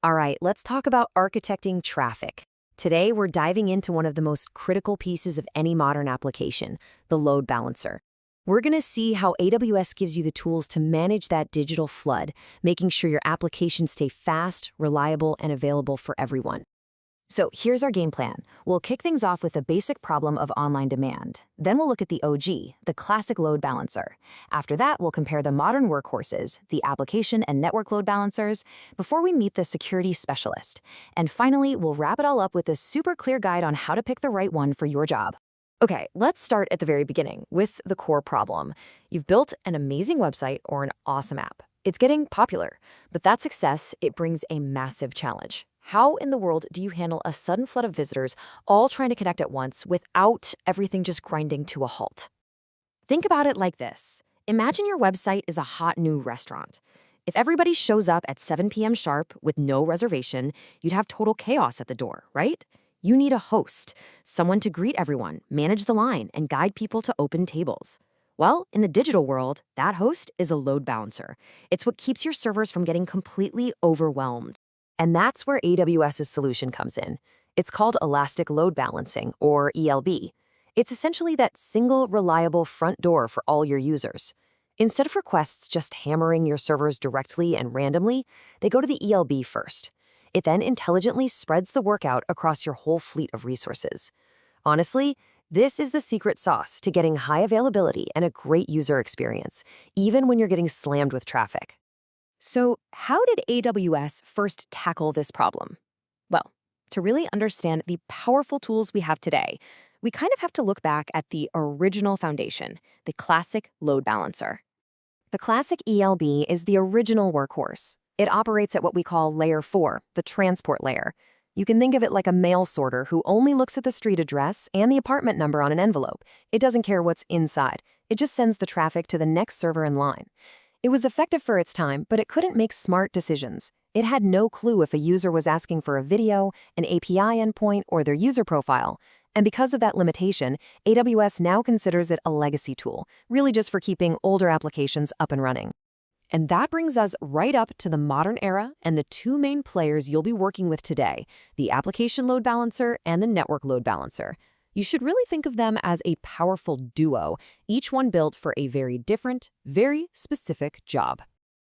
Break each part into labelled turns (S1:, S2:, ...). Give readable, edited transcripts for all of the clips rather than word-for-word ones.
S1: All right, let's talk about architecting traffic. Today, we're diving into one of the most critical pieces of any modern application, the load balancer. We're going to see how AWS gives you the tools to manage that digital flood, making sure your applications stay fast, reliable, and available for everyone. So here's our game plan. We'll kick things off with the basic problem of online demand. Then we'll look at the OG, the classic load balancer. After that, we'll compare the modern workhorses, the application and network load balancers, before we meet the security specialist. And finally, we'll wrap it all up with a super clear guide on how to pick the right one for your job. Okay, let's start at the very beginning with the core problem. You've built an amazing website or an awesome app. It's getting popular, but that success, it brings a massive challenge. How in the world do you handle a sudden flood of visitors all trying to connect at once without everything just grinding to a halt? Think about it like this. Imagine your website is a hot new restaurant. If everybody shows up at 7 p.m. sharp with no reservation, you'd have total chaos at the door, right? You need a host, someone to greet everyone, manage the line, and guide people to open tables. Well, in the digital world, that host is a load balancer. It's what keeps your servers from getting completely overwhelmed. And that's where AWS's solution comes in. It's called Elastic Load Balancing, or ELB. It's essentially that single, reliable front door for all your users. Instead of requests just hammering your servers directly and randomly, they go to the ELB first. It then intelligently spreads the work out across your whole fleet of resources. Honestly, this is the secret sauce to getting high availability and a great user experience, even when you're getting slammed with traffic. So, how did AWS first tackle this problem? Well, to really understand the powerful tools we have today, we kind of have to look back at the original foundation, the classic load balancer. The classic ELB is the original workhorse. It operates at what we call layer 4, the transport layer. You can think of it like a mail sorter who only looks at the street address and the apartment number on an envelope. It doesn't care what's inside. It just sends the traffic to the next server in line. It was effective for its time, but it couldn't make smart decisions. It had no clue if a user was asking for a video, an API endpoint, or their user profile. And because of that limitation, AWS now considers it a legacy tool, really just for keeping older applications up and running. And that brings us right up to the modern era and the two main players you'll be working with today, the application load balancer and the network load balancer. You should really think of them as a powerful duo, each one built for a very different, very specific job.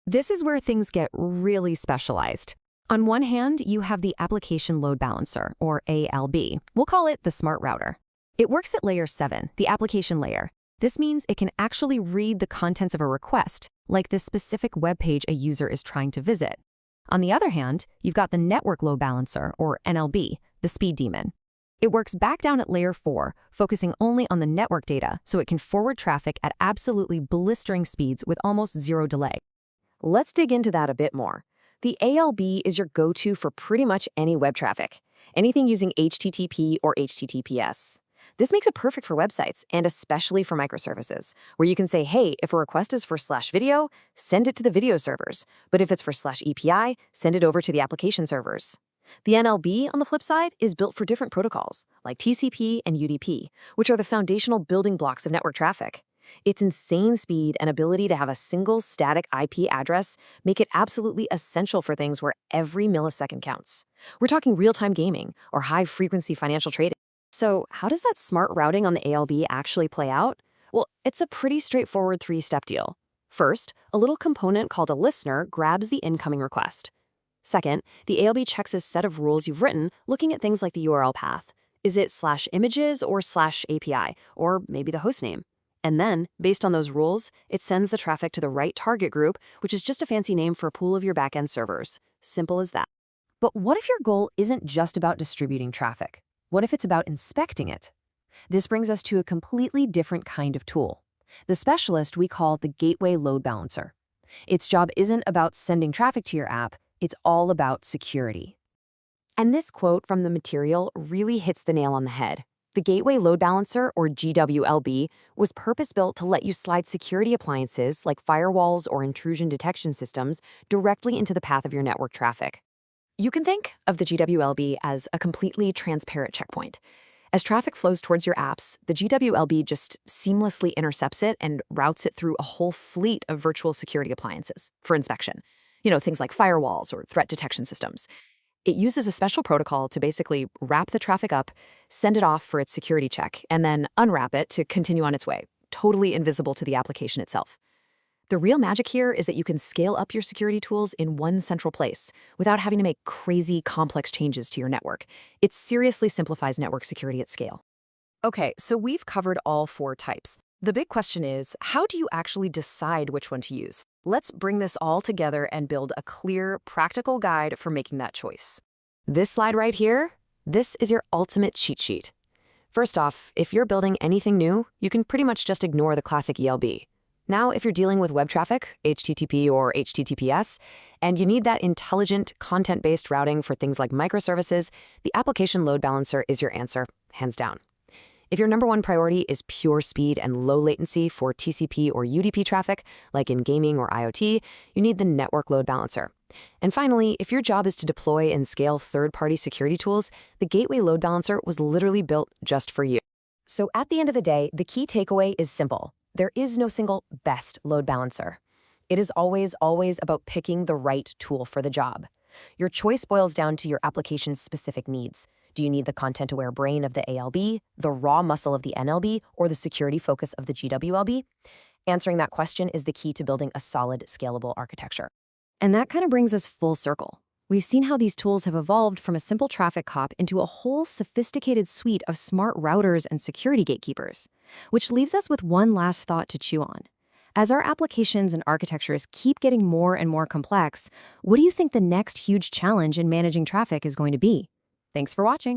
S1: This is where things get really specialized. On one hand, you have the application load balancer, or ALB. We'll call it the smart router. It works at layer 7, the application layer. This means it can actually read the contents of a request, like the specific web page a user is trying to visit. On the other hand, you've got the network load balancer, or NLB, the speed demon. It works back down at layer 4, focusing only on the network data so it can forward traffic at absolutely blistering speeds with almost zero delay. Let's dig into that a bit more. The ALB is your go-to for pretty much any web traffic, anything using HTTP or HTTPS. This makes it perfect for websites and especially for microservices, where you can say, hey, if a request is for /video, send it to the video servers, but if it's for /API, send it over to the application servers. The NLB, on the flip side, is built for different protocols, like TCP and UDP, which are the foundational building blocks of network traffic. Its insane speed and ability to have a single static IP address make it absolutely essential for things where every millisecond counts. We're talking real-time gaming or high-frequency financial trading. So how does that smart routing on the ALB actually play out? Well, it's a pretty straightforward three-step deal. First, a little component called a listener grabs the incoming request. Second, the ALB checks a set of rules you've written, looking at things like the URL path. Is it /images or /API, or maybe the hostname? And then, based on those rules, it sends the traffic to the right target group, which is just a fancy name for a pool of your backend servers. Simple as that. But what if your goal isn't just about distributing traffic? What if it's about inspecting it? This brings us to a completely different kind of tool. The specialist we call the Gateway Load Balancer. Its job isn't about sending traffic to your app, it's all about security. And this quote from the material really hits the nail on the head. The Gateway Load Balancer, or GWLB, was purpose-built to let you slide security appliances like firewalls or intrusion detection systems directly into the path of your network traffic. You can think of the GWLB as a completely transparent checkpoint. As traffic flows towards your apps, the GWLB just seamlessly intercepts it and routes it through a whole fleet of virtual security appliances for inspection. things like firewalls or threat detection systems. It uses a special protocol to basically wrap the traffic up, send it off for its security check, and then unwrap it to continue on its way, totally invisible to the application itself. The real magic here is that you can scale up your security tools in one central place without having to make crazy, complex changes to your network. It seriously simplifies network security at scale. Okay, so we've covered all 4 types. The big question is, how do you actually decide which one to use? Let's bring this all together and build a clear, practical guide for making that choice. This slide right here, this is your ultimate cheat sheet. First off, if you're building anything new, you can pretty much just ignore the classic ELB. Now, if you're dealing with web traffic, HTTP or HTTPS, and you need that intelligent, content-based routing for things like microservices, the application load balancer is your answer, hands down. If your number one priority is pure speed and low latency for TCP or UDP traffic, like in gaming or IoT, you need the network load balancer. And finally, if your job is to deploy and scale third-party security tools, the Gateway Load Balancer was literally built just for you. So at the end of the day, the key takeaway is simple. There is no single best load balancer. It is always about picking the right tool for the job. Your choice boils down to your application's specific needs. Do you need the content-aware brain of the ALB, the raw muscle of the NLB, or the security focus of the GWLB? Answering that question is the key to building a solid, scalable architecture. And that kind of brings us full circle. We've seen how these tools have evolved from a simple traffic cop into a whole sophisticated suite of smart routers and security gatekeepers, which leaves us with one last thought to chew on. As our applications and architectures keep getting more and more complex, what do you think the next huge challenge in managing traffic is going to be? Thanks for watching.